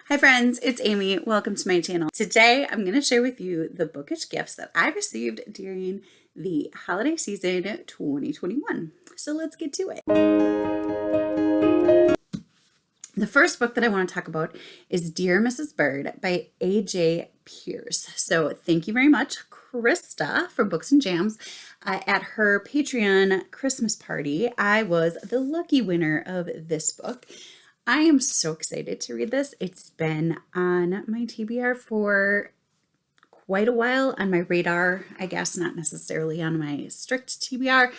Hi friends, it's Amy. Welcome to my channel. Today I'm going to share with you the bookish gifts that I received during the holiday season 2021. So let's get to it. The first book that I want to talk about is Dear Mrs Byrd by A.J. Pierce. So thank you very much, Krista, for Books and Jams. At her Patreon Christmas party, I was the lucky winner of this book. I am so excited to read this. It's been on my TBR for quite a while, on my radar, I guess, not necessarily on my strict TBR.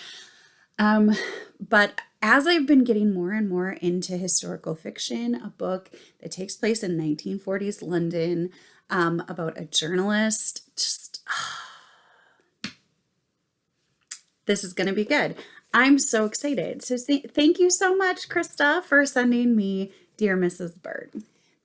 But as I've been getting more and more into historical fiction, a book that takes place in 1940s London, about a journalist, this is going to be good. I'm so excited. So thank you so much, Krista, for sending me Dear Mrs. Byrd.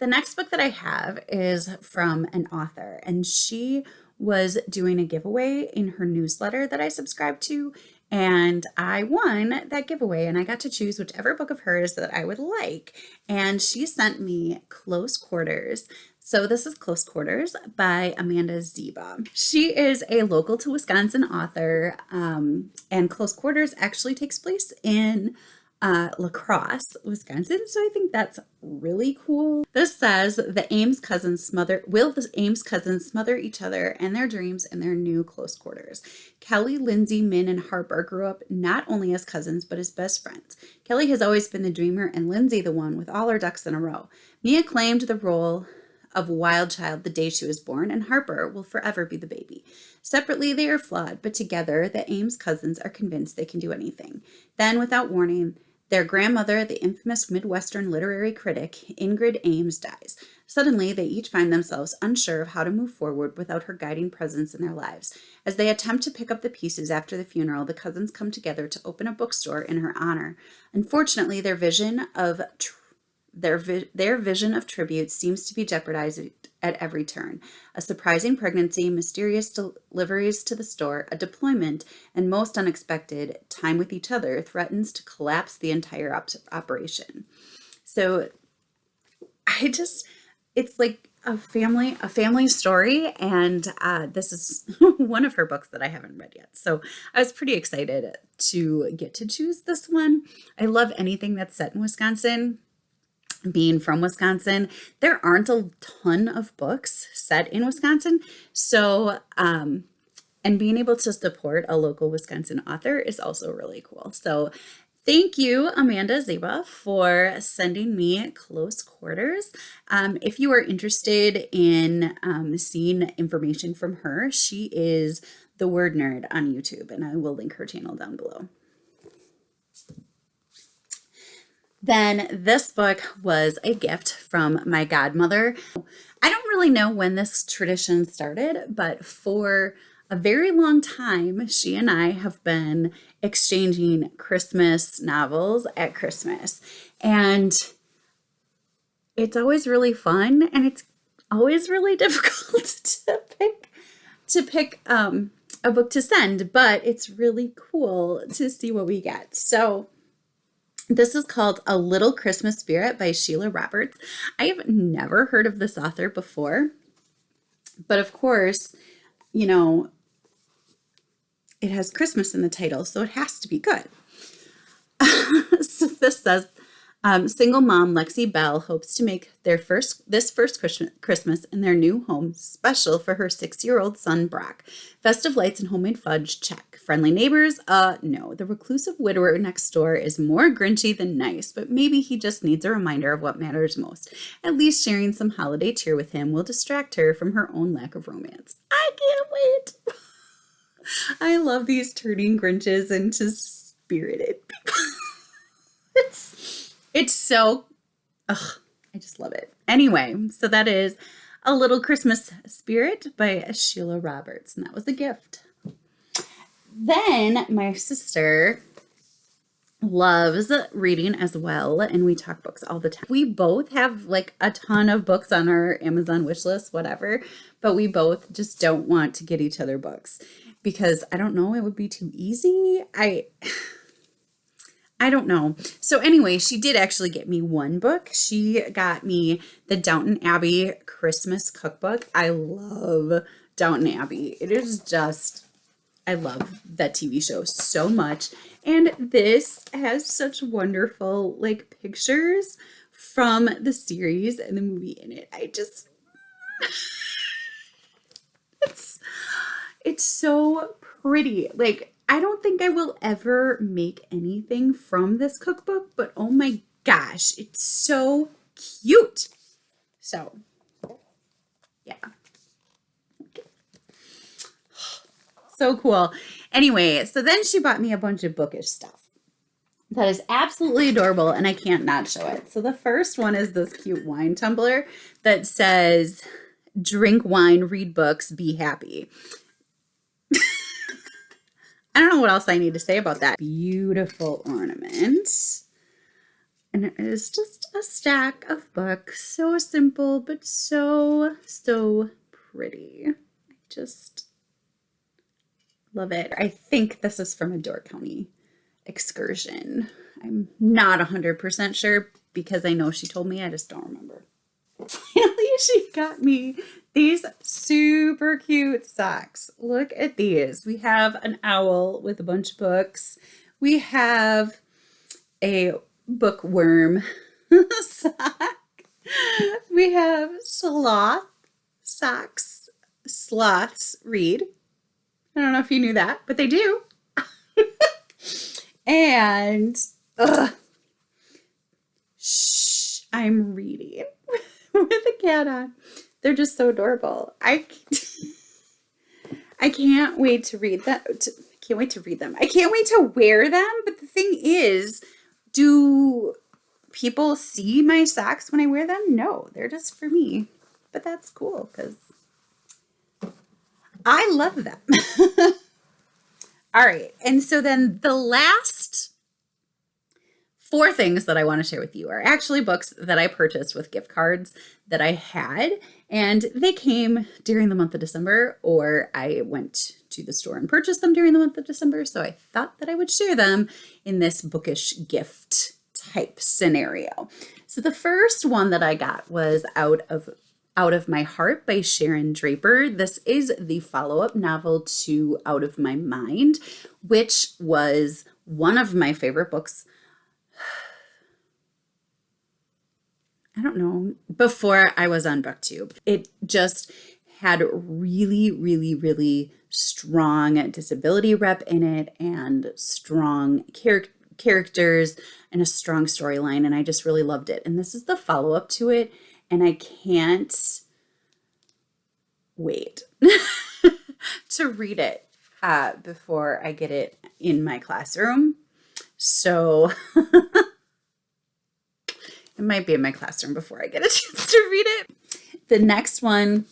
The next book that I have is from an author, and she was doing a giveaway in her newsletter that I subscribe to, and I won that giveaway, and I got to choose whichever book of hers that I would like. And she sent me Close Quarters. So this is Close Quarters by Amanda Zeba. She is a local to Wisconsin author, and Close Quarters actually takes place in La Crosse, Wisconsin. So I think that's really cool. This says will the Ames cousins smother each other and their dreams in their new close quarters. Kelly, Lindsay, Min, and Harper grew up not only as cousins, but as best friends. Kelly has always been the dreamer and Lindsay the one with all her ducks in a row. Mia claimed the role of wild child the day she was born, and Harper will forever be the baby. Separately, they are flawed, but together, the Ames cousins are convinced they can do anything. Then, without warning, their grandmother, the infamous Midwestern literary critic Ingrid Ames, dies. Suddenly, they each find themselves unsure of how to move forward without her guiding presence in their lives. As they attempt to pick up the pieces after the funeral, the cousins come together to open a bookstore in her honor. Unfortunately, their vision of tribute seems to be jeopardized at every turn. A surprising pregnancy, mysterious deliveries to the store, a deployment, and most unexpected time with each other threatens to collapse the entire operation. So it's like a family story, and this is one of her books that I haven't read yet. So I was pretty excited to get to choose this one. I love anything that's set in Wisconsin. Being from Wisconsin, there aren't a ton of books set in Wisconsin. So, and being able to support a local Wisconsin author is also really cool. So thank you, Amanda Zeba, for sending me Close Quarters. If you are interested in seeing information from her, she is The Word Nerd on YouTube, and I will link her channel down below. Then this book was a gift from my godmother. I don't really know when this tradition started, but for a very long time, she and I have been exchanging Christmas novels at Christmas. And it's always really fun, and it's always really difficult to pick a book to send, but it's really cool to see what we get. So this is called A Little Christmas Spirit by Sheila Roberts. I have never heard of this author before, but of course, you know, it has Christmas in the title, so it has to be good. So this says, single mom Lexi Bell hopes to make this first Christmas in their new home special for her 6-year-old son, Brock. Festive lights and homemade fudge, check. Friendly neighbors? No. The reclusive widower next door is more grinchy than nice, but maybe he just needs a reminder of what matters most. At least sharing some holiday cheer with him will distract her from her own lack of romance. I can't wait. I love these turning Grinches into spirited people. It's so, I just love it. Anyway, so that is A Little Christmas Spirit by Sheila Roberts, and that was a gift. Then my sister loves reading as well, and we talk books all the time. We both have like a ton of books on our Amazon wish list, whatever, but we both just don't want to get each other books because I don't know, it would be too easy. I I don't know. So anyway, she did actually get me one book. She got me the Downton Abbey Christmas Cookbook. I love Downton Abbey. It is just, I love that TV show so much. And this has such wonderful like pictures from the series and the movie in it. I just, it's so pretty. Like, I don't think I will ever make anything from this cookbook, but oh my gosh, it's so cute. So, yeah. So cool. Anyway, so then she bought me a bunch of bookish stuff that is absolutely adorable, and I can't not show it. So the first one is this cute wine tumbler that says, "Drink wine, read books, be happy." I don't know what else I need to say about that. Beautiful ornament. And it is just a stack of books. So simple, but so, so pretty. I just love it. I think this is from a Door County excursion. I'm not 100% sure because I know she told me. I just don't remember. Finally, she got me these super cute socks. Look at these. We have an owl with a bunch of books. We have a bookworm sock. We have sloth socks. Sloths read. I don't know if you knew that, but they do. And I'm reading with a cat on. They're just so adorable. I can't wait to read them. Can't wait to read them. I can't wait to wear them. But the thing is, do people see my socks when I wear them? No, they're just for me. But that's cool because I love them. All right. And so then the last 4 things that I want to share with you are actually books that I purchased with gift cards that I had, and they came during the month of December, or I went to the store and purchased them during the month of December. So I thought that I would share them in this bookish gift type scenario. So the first one that I got was Out of My Heart by Sharon Draper. This is the follow-up novel to Out of My Mind, which was one of my favorite books. I don't know, before I was on BookTube. It just had really, really, really strong disability rep in it and strong characters and a strong storyline, and I just really loved it. And this is the follow-up to it, and I can't wait to read it before I get it in my classroom. So it might be in my classroom before I get a chance to read it. The next one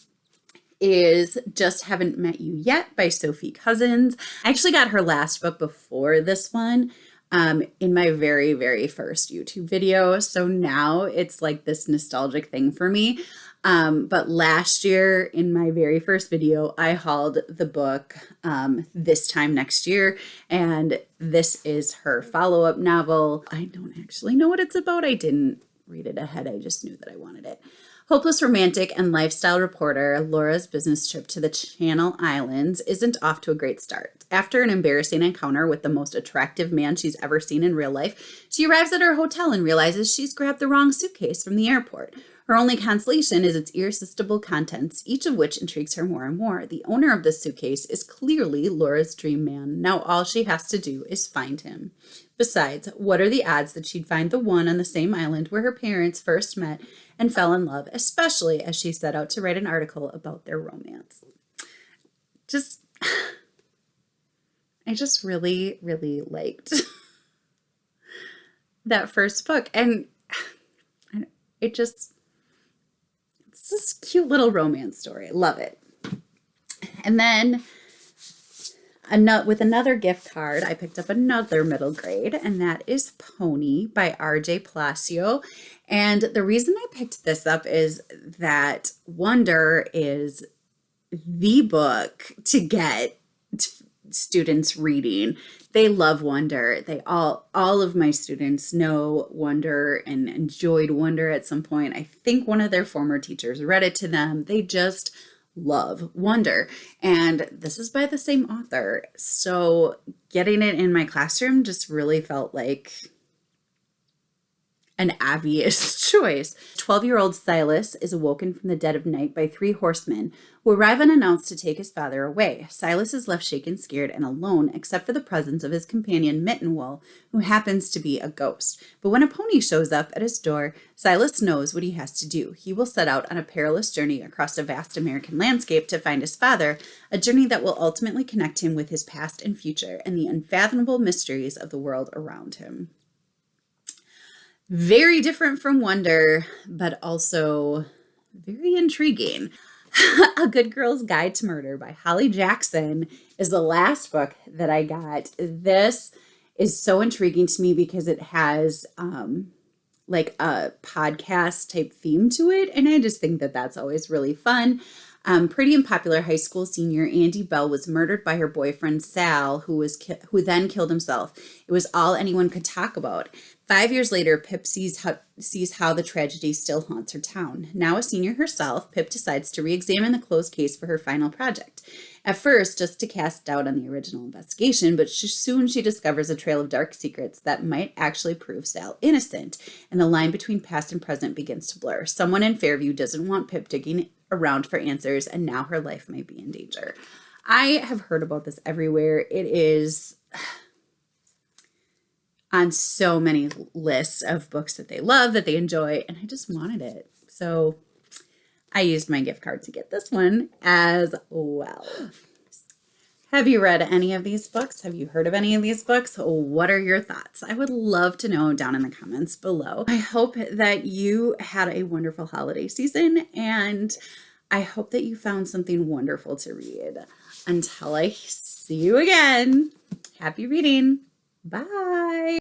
is Just Haven't Met You Yet by Sophie Cousens. I actually got her last book before this one in my very, very first YouTube video. So now it's like this nostalgic thing for me. But last year in my very first video, I hauled the book This Time Next Year, and this is her follow-up novel. I don't actually know what it's about. I didn't read it ahead. I just knew that I wanted it. Hopeless romantic and lifestyle reporter Laura's business trip to the Channel Islands isn't off to a great start. After an embarrassing encounter with the most attractive man she's ever seen in real life, she arrives at her hotel and realizes she's grabbed the wrong suitcase from the airport. Her only consolation is its irresistible contents, each of which intrigues her more and more. The owner of the suitcase is clearly Laura's dream man. Now all she has to do is find him. Besides, what are the odds that she'd find the one on the same island where her parents first met and fell in love, especially as she set out to write an article about their romance? I just really, really liked that first book. And it's this cute little romance story. I love it. And then with another gift card, I picked up another middle grade, and that is Pony by R.J. Palacio. And the reason I picked this up is that Wonder is the book to get students reading. They love Wonder. All of my students know Wonder and enjoyed Wonder at some point. I think one of their former teachers read it to them. They just love Wonder. And this is by the same author. So getting it in my classroom just really felt like an obvious choice. 12-year-old Silas is awoken from the dead of night by 3 horsemen who arrive unannounced to take his father away. Silas is left shaken, scared, and alone, except for the presence of his companion Mittenwool, who happens to be a ghost. But when a pony shows up at his door, Silas knows what he has to do. He will set out on a perilous journey across a vast American landscape to find his father, a journey that will ultimately connect him with his past and future and the unfathomable mysteries of the world around him. Very different from Wonder, but also very intriguing. A Good Girl's Guide to Murder by Holly Jackson is the last book that I got. This is so intriguing to me because it has like a podcast type theme to it. And I just think that that's always really fun. Pretty and popular high school senior Andy Bell was murdered by her boyfriend Sal, who then killed himself. It was all anyone could talk about. 5 years later, Pip sees how the tragedy still haunts her town. Now a senior herself, Pip decides to re-examine the closed case for her final project. At first, just to cast doubt on the original investigation, but soon she discovers a trail of dark secrets that might actually prove Sal innocent, and the line between past and present begins to blur. Someone in Fairview doesn't want Pip digging around for answers, and now her life might be in danger. I have heard about this everywhere. It is on so many lists of books that they love, that they enjoy, and I just wanted it. So I used my gift card to get this one as well. Have you read any of these books? Have you heard of any of these books? What are your thoughts? I would love to know down in the comments below. I hope that you had a wonderful holiday season, and I hope that you found something wonderful to read. Until I see you again, happy reading. Bye.